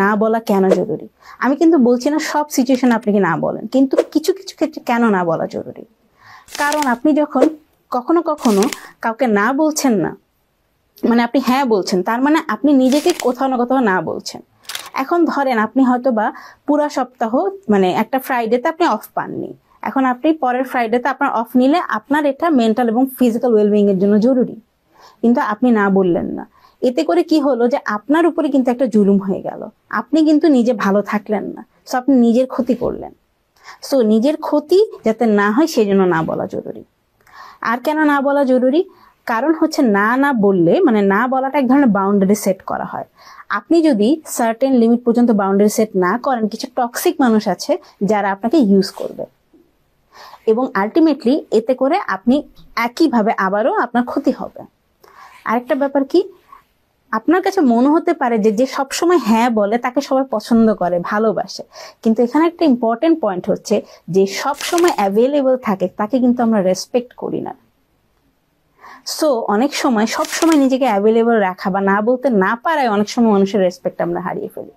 না বলা কেন জরুরি। আমি কিন্তু বলছি না সব সিচুয়েশন আপনাকে না বলেন, কিন্তু কিছু কিছু ক্ষেত্রে কেন না বলা জরুরি। কারণ আপনি যখন কখনো কখনো কাউকে না বলছেন না, মানে আপনি হ্যাঁ বলছেন, তার মানে আপনি নিজেকে কোথাও না কোথাও না বলছেন। এখন ধরেন আপনি হয়তো বা পুরা সপ্তাহ মানে একটা ফ্রাইডেতে আপনি অফ পাননি, এখন আপনি পরের ফ্রাইডেতে আপনার অফ নিলে আপনার এটা মেন্টাল এবং ফিজিক্যাল ওয়েলবিং এর জন্য জরুরি, কিন্তু আপনি না বললেন না। এতে করে কি হলো যে আপনার উপরে কিন্তু একটা জুলুম হয়ে গেল, আপনি কিন্তু নিজে ভালো থাকলেন না, সো আপনি নিজের ক্ষতি করলেন। সো নিজের ক্ষতি যাতে না হয় সেজন্য না বলা জরুরি। আর কেন না বলা জরুরি, কারণ হচ্ছে না না বললে মানে না বলাটা এক ধরনের বাউন্ডারি সেট করা হয়। আপনি যদি সার্টেন লিমিট পর্যন্ত বাউন্ডারি সেট না করেন, কিছু টক্সিক মানুষ আছে যারা আপনাকে ইউজ করবে, এবং আলটিমেটলি এতে করে আপনি একইভাবে আবারও আপনার ক্ষতি হবে। আরেকটা ব্যাপার কি, আপনার কাছে মনে হতে পারে যে যে সবসময় হ্যাঁ বলে তাকে সবাই পছন্দ করে, ভালোবাসে, কিন্তু এখানে একটা ইম্পর্টেন্ট পয়েন্ট হচ্ছে যে সবসময় অ্যাভেলেবল থাকে তাকে কিন্তু আমরা রেসপেক্ট করি না। সো অনেক সময় সবসময় নিজেকে অ্যাভেলেবল রাখা বা না বলতে না পারায় অনেক সময় মানুষের রেসপেক্ট আমরা হারিয়ে ফেলি।